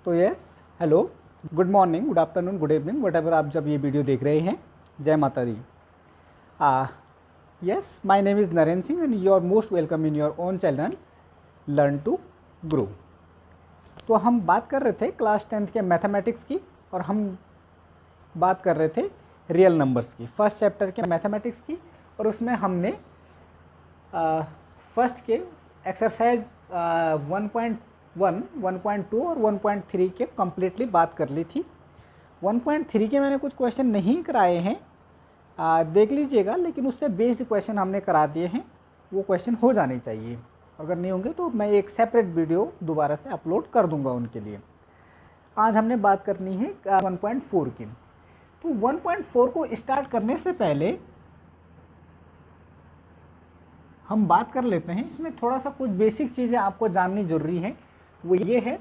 तो yes, hello, good morning, good afternoon, good evening, whatever आप जब ये वीडियो देख रहे हैं, जय माता दी। Yes, my name is Narendra Singh and you are most welcome in your own channel learn to grow. तो हम बात कर रहे थे क्लास 10th के मैथमेटिक्स की, और हम बात कर रहे थे रियल नंबर्स की, फर्स्ट चैप्टर के मैथमेटिक्स की। और उसमें हमने फर्स्ट के एक्सरसाइज 1.1, 1.2 और 1.3 के कम्प्लीटली बात कर ली थी। 1.3 के मैंने कुछ क्वेश्चन नहीं कराए हैं, देख लीजिएगा, लेकिन उससे बेस्ड क्वेश्चन हमने करा दिए हैं, वो क्वेश्चन हो जाने चाहिए। अगर नहीं होंगे तो मैं एक सेपरेट वीडियो दोबारा से अपलोड कर दूंगा उनके लिए। आज हमने बात करनी है 1.4 की। तो 1.4 को स्टार्ट करने से पहले हम बात कर लेते हैं, इसमें थोड़ा सा कुछ बेसिक चीज़ें आपको जाननी जरूरी है। वो ये है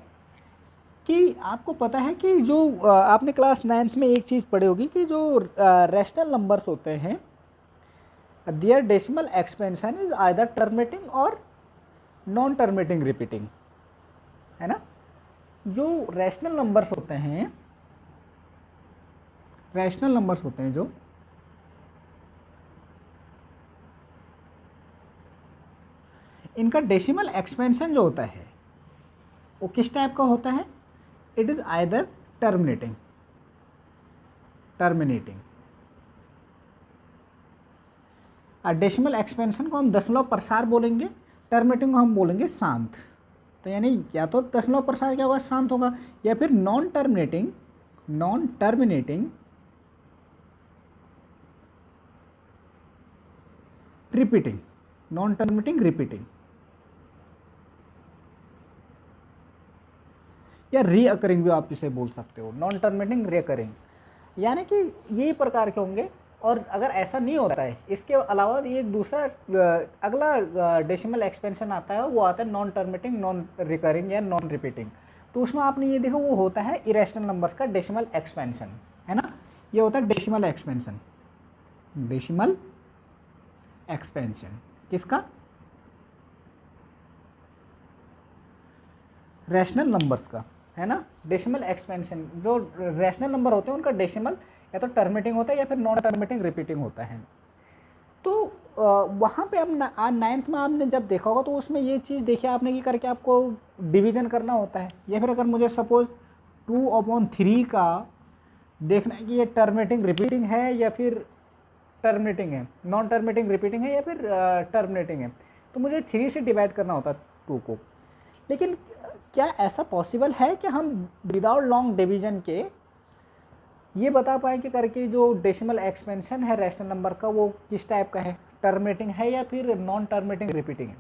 कि आपको पता है कि जो आपने क्लास 9th में एक चीज़ पढ़ी होगी कि जो रैशनल नंबर्स होते हैं, their decimal expansion is either terminating or non terminating repeating, है ना। जो रैशनल नंबर्स होते हैं, रैशनल नंबर्स होते हैं जो इनका डेसिमल एक्सपेंशन जो होता है वो किस टाइप का होता है? It is either terminating, decimal expansion को हम दशमलव प्रसार बोलेंगे, टर्मिनेटिंग को हम बोलेंगे शांत। तो यानी या तो दशमलव प्रसार क्या होगा, शांत होगा, या फिर non terminating repeating, non terminating repeating, या रीअकरिंग भी आप इसे बोल सकते हो, नॉन टर्मिनेटिंग रीअकरिंग। यानी कि यही प्रकार के होंगे। और अगर ऐसा नहीं होता है, इसके अलावा एक दूसरा अगला डेसिमल एक्सपेंशन आता है, वो आता है नॉन टर्मिनेटिंग, नॉन रिकरिंग या नॉन रिपीटिंग। तो उसमें आपने ये देखो, वो होता है इरेशनल नंबर्स का डेसिमल एक्सपेंशन, है ना। ये होता है डेसिमल एक्सपेंशन, डेसिमल एक्सपेंशन किसका? रैशनल नंबर्स का, है ना। डेसिमल एक्सपेंशन, जो रैशनल नंबर होते हैं उनका डेसिमल या तो टर्मिनेटिंग होता है या फिर नॉन टर्मिनेटिंग रिपीटिंग होता है। तो वहाँ पे अब 9th में आपने जब देखा होगा तो उसमें ये चीज़ देखी आपने कि करके आपको डिवीजन करना होता है। या फिर अगर मुझे सपोज 2/3 का देखना है कि ये टर्मिनेटिंग रिपीटिंग है या फिर टर्मिनेटिंग है, नॉन टर्मिनेटिंग रिपीटिंग है या फिर टर्मिनेटिंग है, तो मुझे 3 से डिवाइड करना होता 2 को। लेकिन क्या ऐसा पॉसिबल है कि हम विदाउट लॉन्ग डिवीजन के ये बता पाए कि करके जो डेसिमल एक्सपेंशन है रैशनल नंबर का वो किस टाइप का है, टर्मिनेटिंग है या फिर नॉन टर्मिनेटिंग रिपीटिंग है?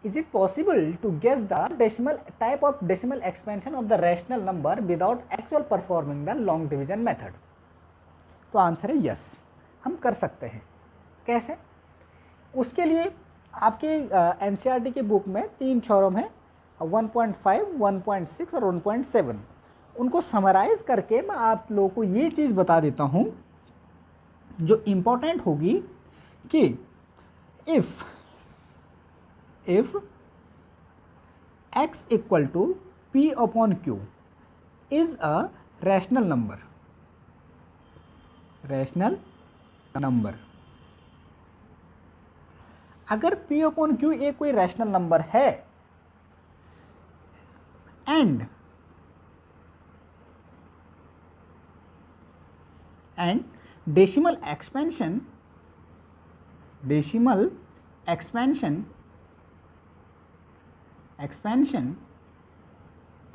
Is it possible to guess the decimal type of decimal expansion of the rational number without actual performing the long division method? तो आंसर है यस, हम कर सकते हैं। कैसे? उसके लिए आपके एनसीईआरटी की बुक में 3 थ्योरम है, 1.5, 1.6 और 1.7। उनको समराइज करके मैं आप लोगों को ये चीज़ बता देता हूँ जो इम्पोर्टेंट होगी कि if x equal to p upon q is a rational number, अगर p अपॉन q एक कोई रैशनल नंबर है and decimal expansion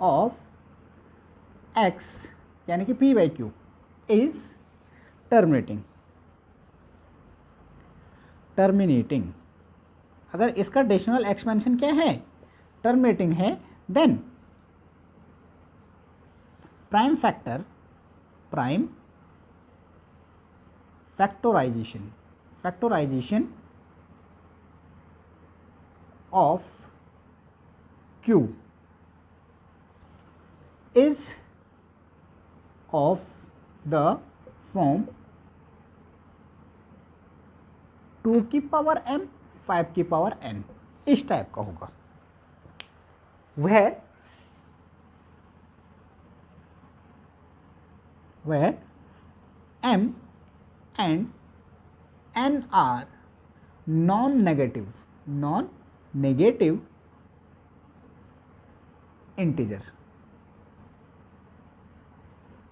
of x यानी कि p by q is terminating. अगर इसका डेसिमल एक्सपेंशन क्या है, टर्मिनेटिंग है, then prime factorisation of q is of the form 2 की पावर m 5 की पावर n, इस टाइप का होगा। where where m and n are non-negative integer।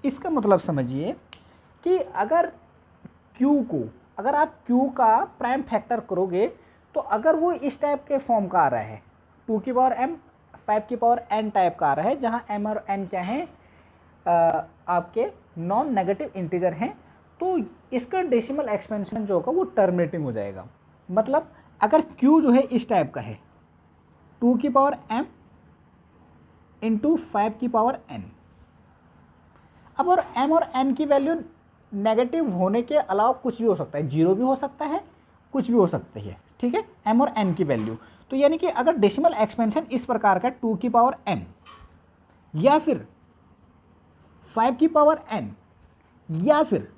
इसका मतलब समझिए कि अगर आप q का प्राइम फैक्टर करोगे तो अगर वो इस टाइप के फॉर्म का आ रहा है 2 की पावर m 5 की पावर n टाइप का आ रहा है, जहाँ m और n क्या हैं आपके नॉन नेगेटिव इंटीजर हैं, तो इसका डेसिमल एक्सपेंशन जो होगा वो टर्मिनेटिंग हो जाएगा। मतलब अगर q जो है इस टाइप का है 2 की पावर m इंटू 5 की पावर n, अब और m और n की वैल्यू नेगेटिव होने के अलावा कुछ भी हो सकता है, जीरो भी हो सकता है, कुछ भी हो सकती है, ठीक है, m और n की वैल्यू। तो यानी कि अगर डेसिमल एक्सपेंशन इस प्रकार का 2 की पावर m या फिर 5 की पावर n या फिर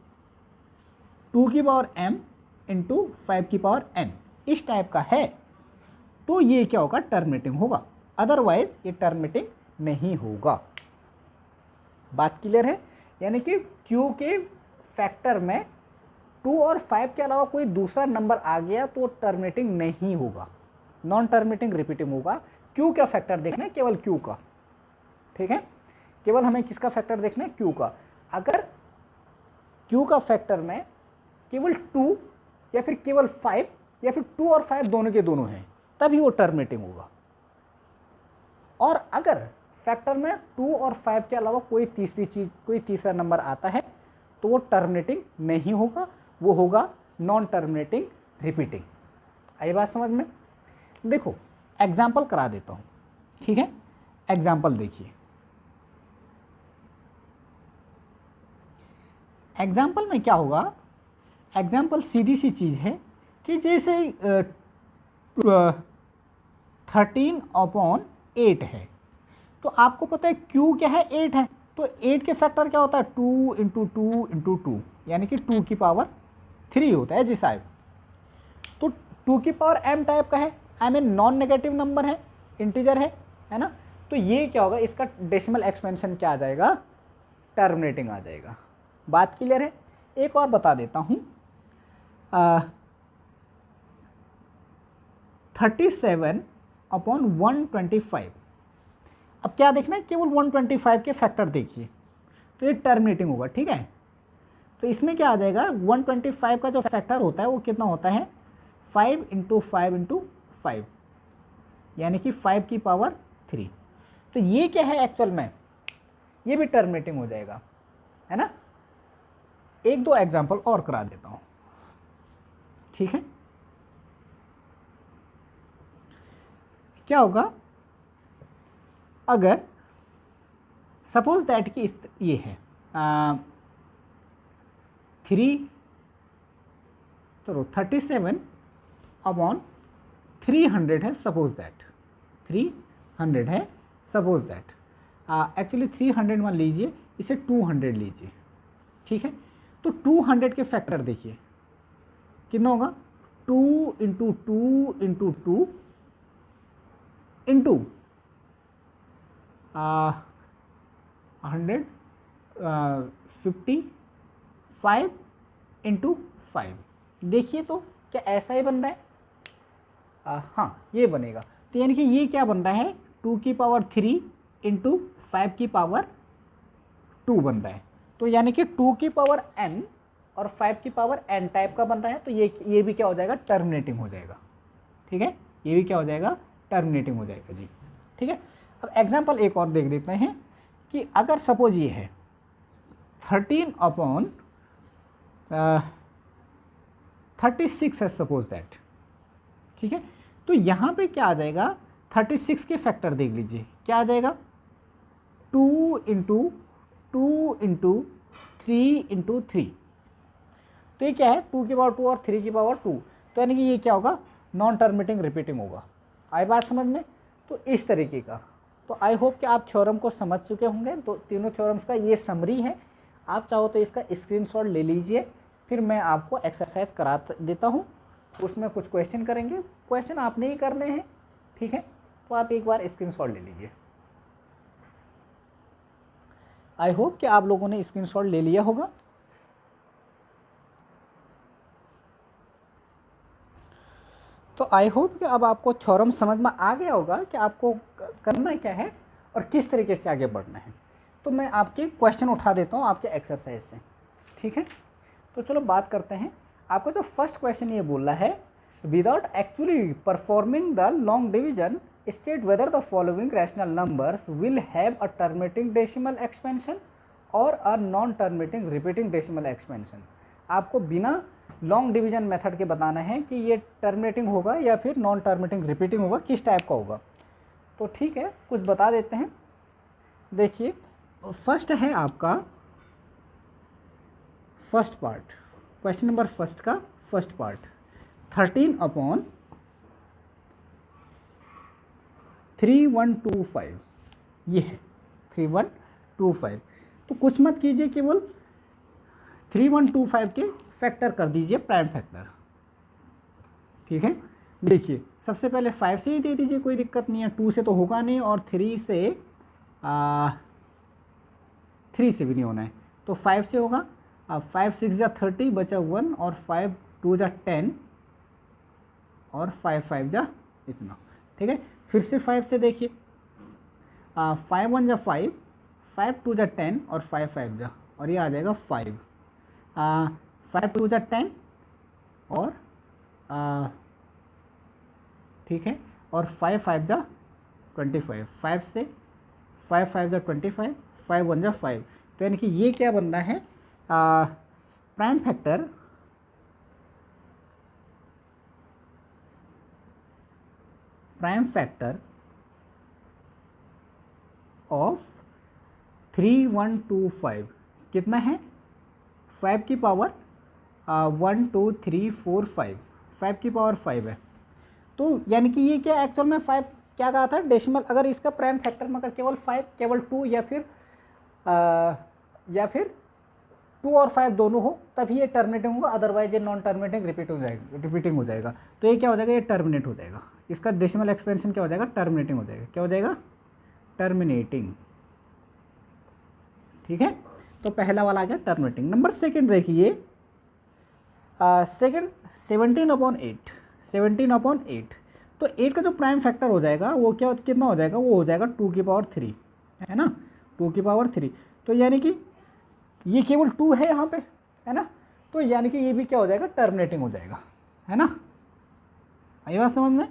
2 की पावर m इंटू 5 की पावर n इस टाइप का है, तो ये क्या होगा, टर्मिनेटिंग होगा, अदरवाइज ये टर्मिनेटिंग नहीं होगा। बात क्लियर है? यानी कि q के फैक्टर में 2 और 5 के अलावा कोई दूसरा नंबर आ गया तो टर्मिनेटिंग नहीं होगा, नॉन टर्मिनेटिंग रिपीटिंग होगा। q का फैक्टर देखना है, केवल q का, ठीक है, केवल हमें किसका फैक्टर देखना है, q का। अगर q का फैक्टर में केवल 2 या फिर केवल 5 या फिर 2 और 5 दोनों के दोनों हैं, तभी वो टर्मिनेटिंग होगा। और अगर फैक्टर में 2 और 5 के अलावा कोई तीसरा नंबर आता है तो वो टर्मिनेटिंग नहीं होगा, वो होगा नॉन टर्मिनेटिंग रिपीटिंग। आई बात समझ में? देखो एग्जाम्पल करा देता हूँ, ठीक है, एग्जाम्पल देखिए। एग्जाम्पल में क्या होगा, एग्जाम्पल सीधी सी चीज़ है कि जैसे 13/8 है, तो आपको पता है q क्या है, 8 है, तो 8 के फैक्टर क्या होता है, 2 इंटू 2 इंटू 2, यानी कि 2 की पावर 3 होता है जी साहब। तो 2 की पावर m टाइप का है, I mean non negative number है, इंटीजर है ना, तो ये क्या होगा, इसका डेसिमल एक्सपेंशन क्या आ जाएगा, टर्मिनेटिंग आ जाएगा। बात क्लियर है? एक और बता देता हूँ, 37/125। अब क्या देखना है, केवल 125 के फैक्टर देखिए, तो ये टर्मिनेटिंग होगा, ठीक है। तो इसमें क्या आ जाएगा, 125 का जो फैक्टर होता है वो कितना होता है, 5 इंटू 5 इंटू 5, यानी कि 5 की पावर 3। तो ये क्या है एक्चुअल में, ये भी टर्मिनेटिंग हो जाएगा, है ना। एक दो एग्जांपल और करा देता हूँ, ठीक है। क्या होगा अगर सपोज दैट कि ये है 37/300 है, सपोज दैट 300 है, सपोज दैट एक्चुअली 300 मान लीजिए, इसे 200 लीजिए, ठीक है। तो 200 के फैक्टर देखिए कितना होगा, 2 इंटू 2 इंटू 2 इंटू 155 इंटू 5। देखिए तो क्या ऐसा ही बन रहा है, हाँ ये बनेगा। तो यानी कि ये क्या बन रहा है, 2 की पावर 3 इंटू 5 की पावर 2 बन रहा है। तो यानी कि 2 की पावर n और 5 की पावर n टाइप का बन रहा है, तो ये भी क्या हो जाएगा, टर्मिनेटिंग हो जाएगा, ठीक है, ये भी क्या हो जाएगा, टर्मिनेटिंग हो जाएगा जी, ठीक है। अब एग्जांपल एक और देख देते हैं कि अगर सपोज ये है 13/36 है, सपोज दैट, ठीक है। तो यहाँ पे क्या आ जाएगा, 36 के फैक्टर देख लीजिए, क्या आ जाएगा, 2 इंटू 2 इंटू 3 इंटू 3। तो ये क्या है, 2 की पावर 2 और 3 की पावर 2, तो यानी कि ये क्या होगा, नॉन टर्मिनेटिंग रिपीटिंग होगा। आई बात समझ में? तो इस तरीके का, तो आई होप कि आप थ्योरम को समझ चुके होंगे। तो तीनों थ्योरम्स का ये समरी है, आप चाहो तो इसका स्क्रीनशॉट ले लीजिए, फिर मैं आपको एक्सरसाइज करा देता हूँ, उसमें कुछ क्वेश्चन करेंगे, क्वेश्चन आपने ही करने हैं, ठीक है। तो आप एक बार स्क्रीनशॉट ले लीजिए। आई होप कि आप लोगों ने स्क्रीनशॉट ले लिया होगा। तो आई होप कि अब आपको थ्योरम समझ में आ गया होगा कि आपको करना क्या है और किस तरीके से आगे बढ़ना है। तो मैं आपके क्वेश्चन उठा देता हूँ आपके एक्सरसाइज से, ठीक है। तो चलो बात करते हैं। आपका जो फर्स्ट क्वेश्चन ये बोल रहा है, without actually performing the long division state whether the following rational numbers will have a terminating decimal expansion और a non terminating repeating decimal expansion. आपको बिना लॉन्ग डिवीजन मेथड के बताना है कि ये टर्मिनेटिंग होगा या फिर नॉन टर्मिनेटिंग रिपीटिंग होगा, किस टाइप का होगा। तो ठीक है, कुछ बता देते हैं। देखिए फर्स्ट है आपका first part, question number first का फर्स्ट पार्ट 13/3125 ये है 3125। तो कुछ मत कीजिए, केवल 3125 के फैक्टर कर दीजिए, प्राइम फैक्टर, ठीक है। देखिए सबसे पहले 5 से ही दे दीजिए, कोई दिक्कत नहीं है, 2 से तो होगा नहीं और 3 से भी नहीं होना है, तो 5 से होगा। अब 5 6 जा 30 बचा 1 और 5 2 जा 10 और 5 5 जा इतना, ठीक है। फिर से 5 से देखिए, 5 1 जा 5, 5 2 जा 10 और 5 5 जा, और ये आ जाएगा 5, 5 2 जा 10 और ठीक है, और 5 5 जा 25, 5 से 5 5 जा 25, 5 1 जा 5। तो यानी कि ये क्या बन रहा है, प्राइम फैक्टर ऑफ 3125 कितना है, 5 की पावर 1 2 3 4 5, 5 की पावर 5 है। तो यानी कि ये क्या एक्चुअल में 5 क्या कहा था डेसिमल, अगर इसका प्राइम फैक्टर में अगर केवल 5 केवल 2 या फिर 2 और 5 दोनों हो तभी ये टर्मिनेटिंग होगा, अदरवाइज ये नॉन टर्मिनेटिंग रिपीटिंग हो जाएगा। तो ये क्या हो जाएगा, ये टर्मिनेट हो जाएगा, इसका डेसिमल एक्सपेंशन क्या हो जाएगा, टर्मिनेटिंग हो जाएगा। क्या हो जाएगा, टर्मिनेटिंग, ठीक है। तो पहला वाला आ गया टर्मिनेटिंग। नंबर सेकंड देखिए, सेकंड 17/8, 17/8। तो 8 का जो प्राइम फैक्टर हो जाएगा वो क्या कितना हो जाएगा, वो हो जाएगा 2 की पावर 3, है ना, 2 की पावर 3। तो यानी कि ये केवल 2 है यहाँ पे, है ना, तो यानी कि ये भी क्या हो जाएगा, टर्मिनेटिंग हो जाएगा, है ना। आई बात समझ में,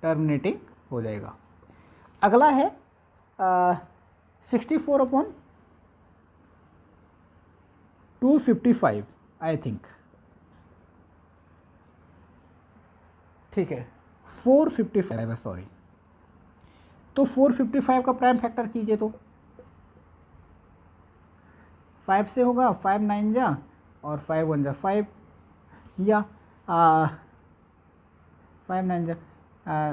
टर्मिनेटिंग हो जाएगा। अगला है 64/255 आई थिंक, ठीक है, 455 है, सॉरी। तो 455 का प्राइम फैक्टर कीजिए, तो 5 से होगा, 5 9 जा और 5 1 जा 5, या 5 9 जा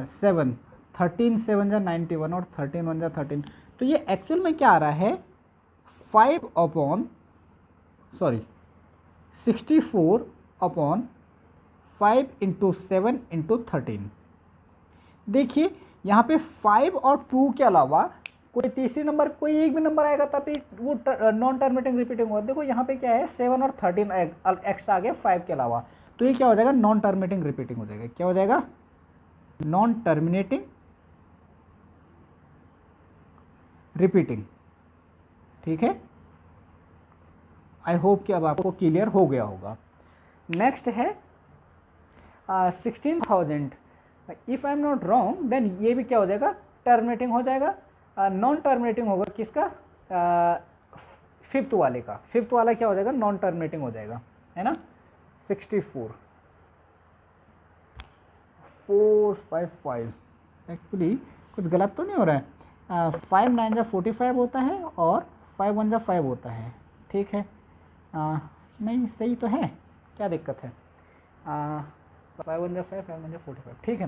7, 13 7 जा 91 और 13 1 जा 13। तो ये एक्चुअल में क्या आ रहा है, 64/5 × 7 × 13। देखिए यहाँ पे 5 और 2 के अलावा कोई तीसरी नंबर, कोई एक भी नंबर आएगा तभी वो नॉन टर्मिनेटिंग रिपीटिंग होगा। देखो यहाँ पे क्या है, 7 और 13 एक्स्ट्रा आ गया 5 के अलावा, तो ये क्या हो जाएगा, नॉन टर्मिनेटिंग रिपीटिंग हो जाएगा। क्या हो जाएगा, नॉन टर्मिनेटिंग रिपीटिंग, ठीक है। आई होप कि अब आपको क्लियर हो गया होगा। नेक्स्ट है 16,000। If I am not wrong then ये भी क्या हो जाएगा, टर्मिनेटिंग हो जाएगा। नॉन टर्मिनेटिंग होगा किसका, फिफ्थ वाले का, फिफ्थ वाला क्या हो जाएगा, नॉन टर्मिनेटिंग हो जाएगा, है ना। 64/455 एक्चुअली कुछ गलत तो नहीं हो रहा है, 5 9 जा 45 होता है और 5 1 जा 5 होता है, ठीक है। नहीं सही तो है, क्या दिक्कत है, 5 1 जा 5, 5 1 जा 45, ठीक है,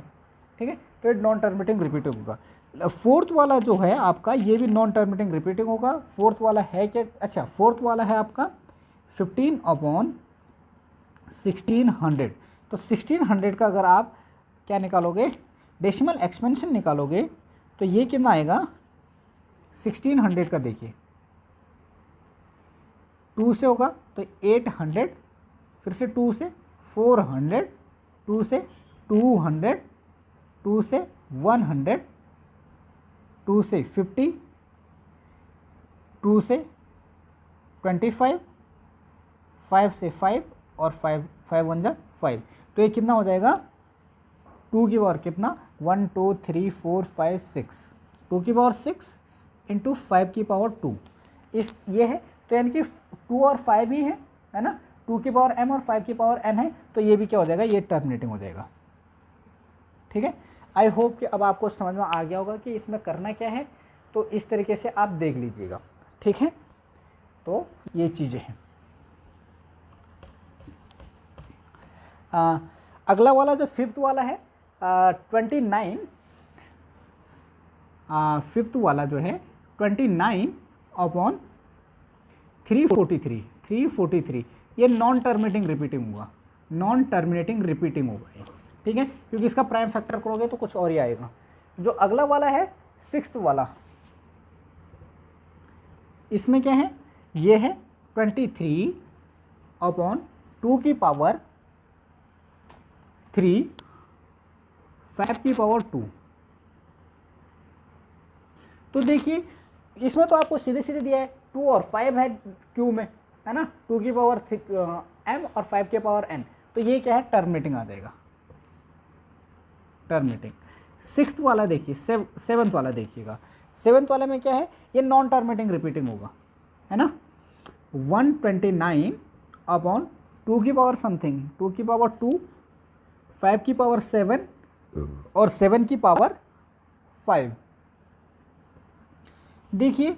ठीक है। तो ये नॉन टर्मिनेटिंग रिपीटिंग होगा। फोर्थ वाला जो है आपका, ये भी नॉन टर्मिनेटिंग रिपीटिंग होगा। फोर्थ वाला है क्या, अच्छा फोर्थ वाला है आपका 15/1600। तो 1600 का अगर आप क्या निकालोगे, डेसिमल एक्सपेंशन निकालोगे, तो ये कितना आएगा 1600 का, देखिए 2 से होगा तो 800, फिर से 2 से 400, 2 से 200, 2 से 100, 2 से 50, 2 से 25, 5 से 5 और 5 5 1 जा 5। तो ये कितना हो जाएगा 2 की पावर कितना 1 2 3 4 5 6, 2 की पावर 6 इंटू 5 की पावर 2 इस ये है। तो यानी कि 2 और 5 ही है ना, 2 की पावर m और 5 की पावर n है, तो ये भी क्या हो जाएगा, ये टर्मिनेटिंग हो जाएगा। ठीक है, आई होप कि अब आपको समझ में आ गया होगा कि इसमें करना क्या है। तो इस तरीके से आप देख लीजिएगा। ठीक है, तो ये चीज़ें हैं। अगला वाला जो फिफ्थ वाला है 29, फिफ्थ वाला जो है 29 अपॉन 343, ये नॉन टर्मिनेटिंग रिपीटिंग होगा, नॉन टर्मिनेटिंग रिपीटिंग होगा ये। ठीक है, क्योंकि इसका प्राइम फैक्टर करोगे तो कुछ और ही आएगा। जो अगला वाला है सिक्स्थ वाला, इसमें क्या है, ये है 23 अपॉन 2 की पावर 3, 5 की पावर 2। तो देखिए इसमें तो आपको सीधे सीधे दिया है 2 और 5 है क्यू में, है ना, 2 की पावर m और 5 की पावर n। तो ये क्या है, टर्मिनेटिंग आ जाएगा, टर्मिनेटिंग। सिक्स्थ वाला देखिए, सेवन्थ वाला देखिएगा, सेवन्थ वाले में क्या है, ये नॉन टर्मिनेटिंग रिपीटिंग होगा, है ना। 129 अपॉन 2 की पावर समथिंग, 2 की पावर 2, 5 की पावर 7 और 7 की पावर 5। देखिए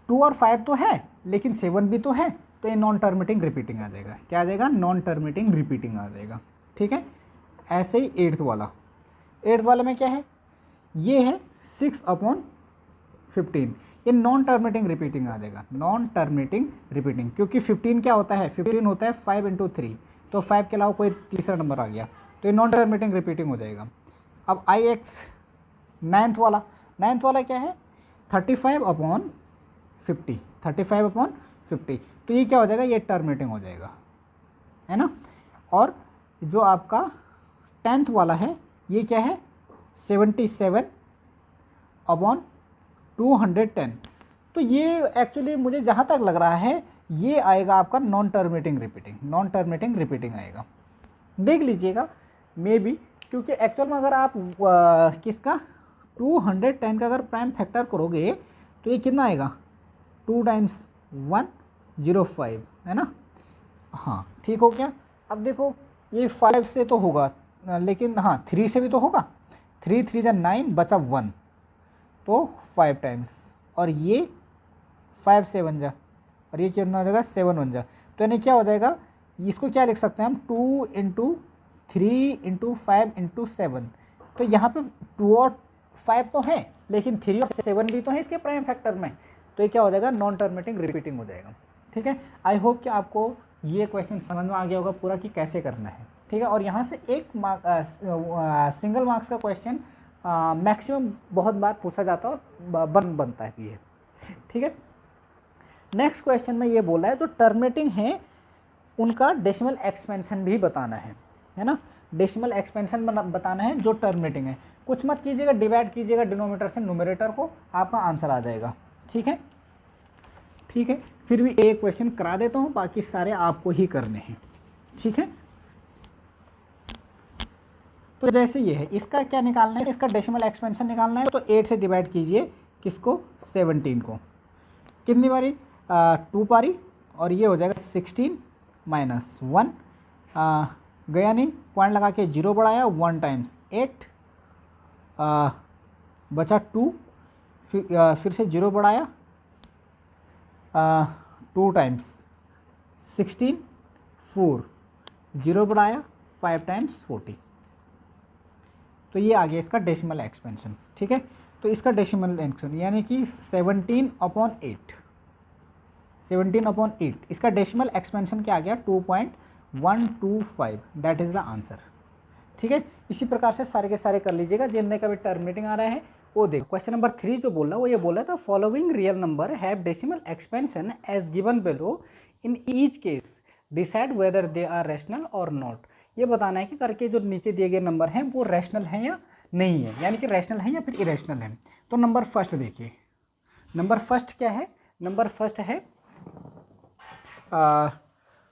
2 और 5 तो है लेकिन 7 भी तो है, तो ये नॉन टर्मिनेटिंग रिपीटिंग आ जाएगा। क्या आ जाएगा, नॉन टर्मिनेटिंग रिपीटिंग आ जाएगा। ठीक है, ऐसे ही एट्थ वाले में क्या है, ये है 6 अपॉन 15, ये नॉन टर्मिनेटिंग रिपीटिंग आ जाएगा, नॉन टर्मिनेटिंग रिपीटिंग। क्योंकि 15 क्या होता है, 15 होता है 5 इंटू 3, तो 5 के अलावा कोई तीसरा नंबर आ गया, तो ये नॉन टर्मिनेटिंग रिपीटिंग हो जाएगा। अब IX नाइन्थ वाला क्या है, 35 अपॉन 50, 35 अपॉन 50, तो ये क्या हो जाएगा, ये टर्मिनेटिंग हो जाएगा, है ना। और जो आपका 10th वाला है, ये क्या है, 77 अपॉन 210। तो ये एक्चुअली मुझे जहाँ तक लग रहा है ये आएगा आपका नॉन टर्मिनेटिंग रिपीटिंग आएगा। देख लीजिएगा मे बी, क्योंकि एक्चुअल में अगर आप किसका 210 का अगर प्राइम फैक्टर करोगे तो ये कितना आएगा, 2 टाइम्स 105, है ना। हाँ ठीक हो गया। अब देखो ये 5 से तो होगा, लेकिन हाँ 3 से भी तो होगा, 3 3 जा 9 बचा 1, तो 5 टाइम्स, और ये 5 से 1 जा, और ये कितना हो जाएगा 7 1 जा। तो यानी क्या हो जाएगा, इसको क्या लिख सकते हैं हम, 2 इंटू 3 इंटू 5 इंटू 7। तो यहाँ पे 2 और 5 तो हैं, लेकिन 3 और 7 भी तो है इसके प्राइम फैक्टर में, तो ये क्या हो जाएगा, नॉन टर्मिनेटिंग रिपीटिंग हो जाएगा। ठीक है, आई होप कि आपको ये क्वेश्चन समझ में आ गया होगा पूरा कि कैसे करना है। ठीक है, और यहाँ से एक सिंगल मार्क्स का क्वेश्चन मैक्सिमम बहुत बार पूछा जाता है और बनता है भी है। ठीक है, नेक्स्ट क्वेश्चन में ये बोला है जो टर्मिनेटिंग है उनका डेसिमल एक्सपेंशन भी बताना है ना, डेसिमल एक्सपेंशन बताना है जो टर्मिनेटिंग है। कुछ मत कीजिएगा, डिवाइड कीजिएगा डिनोमिनेटर से न्यूमरेटर को, आपका आंसर आ जाएगा। ठीक है, ठीक है, फिर भी एक क्वेश्चन करा देता हूँ, बाकी सारे आपको ही करने हैं। ठीक है, तो जैसे ये है, इसका क्या निकालना है, इसका डेसिमल एक्सपेंशन निकालना है, तो 8 से डिवाइड कीजिए किसको, 17 को, कितनी बारी 2 बारी, और ये हो जाएगा 16 माइनस 1, गया नहीं, पॉइंट लगा के 0 बढ़ाया, 1 टाइम्स 8, बचा 2, फिर से 0 बढ़ाया, 2 टाइम्स 16, 4, 0 बढ़ाया, 5 टाइम्स 40। तो ये आ गया इसका डेसिमल एक्सपेंशन। ठीक है, तो इसका डेसिमल एक्सपेंशन यानी कि 17 अपॉन 8, 17 अपॉन 8, इसका डेसिमल एक्सपेंशन क्या आ गया, 2.125, दैट इज़ द आंसर। ठीक है, इसी प्रकार से सारे के सारे कर लीजिएगा, जिनमें का भी टर्मिनेटिंग आ रहा है वो देखो। क्वेश्चन नंबर 3 जो बोला वो ये बोला था, following real number have decimal expansion as given below in each case decide whether they are rational or not. ये बताना है कि करके जो नीचे दिए गए नंबर हैं वो रैशनल हैं या नहीं है, यानी कि रैशनल हैं या फिर इरेशनल हैं। तो नंबर फर्स्ट देखिए, नंबर फर्स्ट क्या है, नंबर फर्स्ट है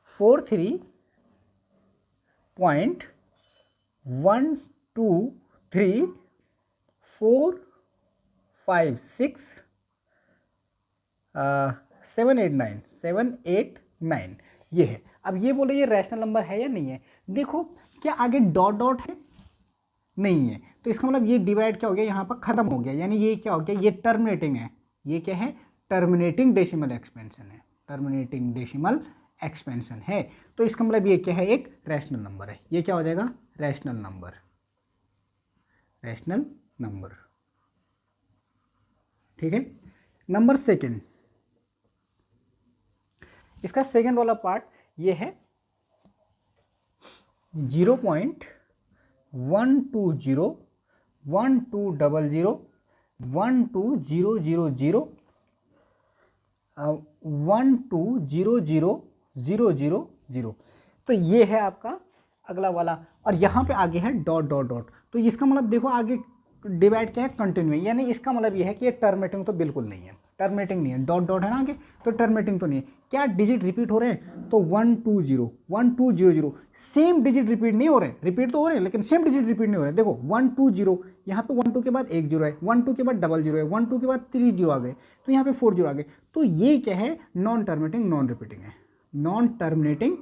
43.123456789 ये है। अब ये बोले ये रैशनल नंबर है या नहीं है। देखो क्या आगे डॉट डॉट है, नहीं है, तो इसका मतलब ये डिवाइड क्या हो गया, यहाँ पर खत्म हो गया, यानी ये क्या हो गया, ये टर्मिनेटिंग है। ये क्या है, टर्मिनेटिंग डेसिमल एक्सपेंशन है, टर्मिनेटिंग डेसिमल एक्सपेंशन है। तो इसका मतलब ये क्या है, एक रैशनल नंबर है। ये क्या हो जाएगा, रैशनल नंबर, रैशनल नंबर। ठीक है। नंबर सेकंड, इसका सेकंड वाला पार्ट ये है 0.120 1200 12000 1200000। तो ये है आपका अगला वाला, और यहाँ पे आगे है डॉट डॉट डॉट। तो इसका मतलब देखो आगे डिवाइड क्या है, कंटिन्यू है, यानी इसका मतलब ये है कि ये टर्मिनेटिंग तो बिल्कुल नहीं है, टर्मिनेटिंग नहीं है। डॉट डॉट है ना आगे, तो टर्मिनेटिंग तो नहीं है। क्या डिजिट रिपीट हो रहे हैं, तो 120 1200 सेम डिजिट रिपीट नहीं हो रहे, रिपीट तो हो रहे हैं लेकिन सेम डिजिट रिपीट नहीं हो रहे। देखो 120, यहाँ पे 12 के बाद 1 0 है, 12 के बाद 00 है, 12 के बाद 3 0 आ गए, तो यहाँ पे 4 0 आ गए। तो ये क्या है, नॉन टर्मिनेटिंग नॉन रिपीटिंग है, नॉन टर्मिनेटिंग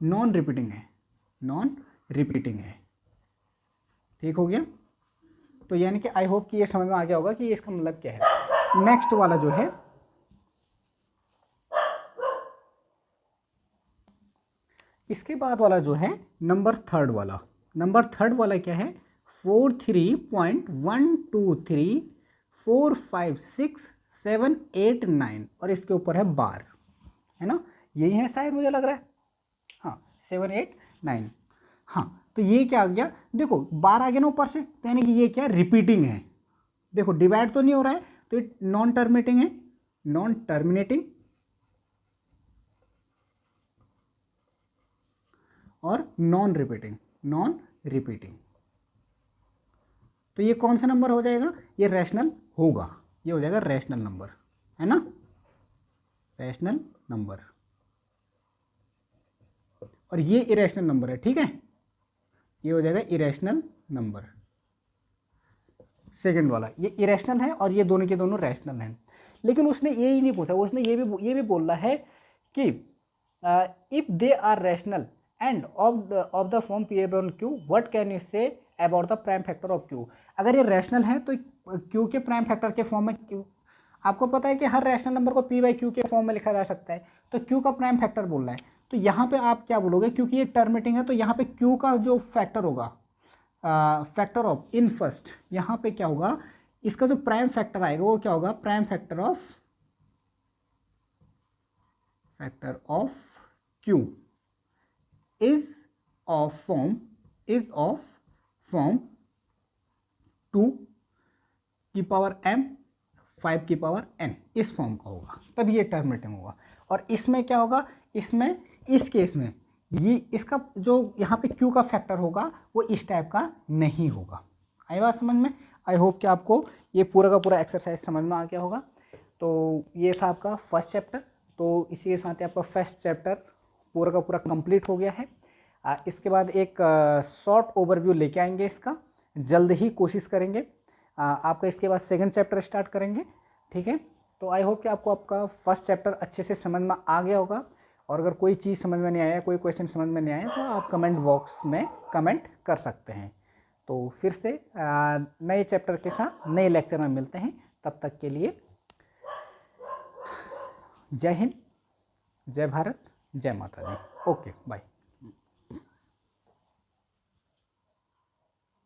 नॉन रिपीटिंग है, नॉन रिपीटिंग है। ठीक हो गया। तो यानी कि आई होप कि ये समझ में आ गया होगा कि इसका मतलब क्या है। नेक्स्ट वाला जो है इसके बाद वाला जो है नंबर थर्ड वाला, नंबर थर्ड वाला क्या है, 43.123456789 और इसके ऊपर है बार, है ना, यही है शायद मुझे लग रहा है, हाँ 789। हाँ तो ये क्या आ गया, देखो बार आ गया ना ऊपर से, तो यानी कि ये क्या रिपीटिंग है। देखो डिवाइड तो नहीं हो रहा है, तो ये नॉन टर्मिनेटिंग है, non terminating or non repeating, non repeating. तो ये कौन सा नंबर हो जाएगा, ये रैशनल होगा, ये हो जाएगा रैशनल नंबर, है ना, रैशनल नंबर। और ये इरेशनल नंबर है, ठीक है, ये हो जाएगा इरेशनल नंबर। सेकंड वाला ये इरेशनल है और ये दोनों के दोनों रैशनल हैं। लेकिन उसने ये ही नहीं पूछा, उसने ये भी बोल रहा है कि if they are rational and of the form P upon Q what can you say about the prime factor of Q. अगर ये रैशनल है तो क्यू के प्राइम फैक्टर के फॉर्म में, आपको पता है कि हर रैशनल नंबर को पी बाई क्यू के फॉर्म में लिखा जा सकता है, तो क्यू का प्राइम फैक्टर बोल रहा है। तो यहाँ पे आप क्या बोलोगे, क्योंकि ये टर्मिनेटिंग है तो यहाँ पे क्यू का जो फैक्टर होगा, फैक्टर ऑफ इन फर्स्ट, यहाँ पे क्या होगा, इसका जो प्राइम फैक्टर आएगा वो क्या होगा, prime factor of Q is of form 2 की पावर m 5 की पावर n, इस फॉर्म का होगा, तब ये टर्मिनेटिंग होगा। और इसमें क्या होगा, इसमें इस केस में ये इसका जो यहाँ पे q का फैक्टर होगा वो इस टाइप का नहीं होगा। आई बात समझ में। आई होप कि आपको ये पूरा का पूरा एक्सरसाइज समझ में आ गया होगा। तो ये था आपका फर्स्ट चैप्टर। तो इसी के साथ ही आपका फर्स्ट चैप्टर पूरा का पूरा कंप्लीट हो गया है। इसके बाद एक शॉर्ट ओवरव्यू लेके आएंगे इसका, जल्द ही कोशिश करेंगे। आपका इसके बाद सेकंड चैप्टर स्टार्ट करेंगे, ठीक है। तो आई होप कि आपको आपका फर्स्ट चैप्टर अच्छे से समझ में आ गया होगा। और अगर कोई चीज़ समझ में नहीं आया, कोई क्वेश्चन समझ में नहीं आया, तो आप कमेंट बॉक्स में कमेंट कर सकते हैं। तो फिर से नए चैप्टर के साथ नए लेक्चर में मिलते हैं। तब तक के लिए जय हिंद, जय भारत, जय माता दी। Okay bye.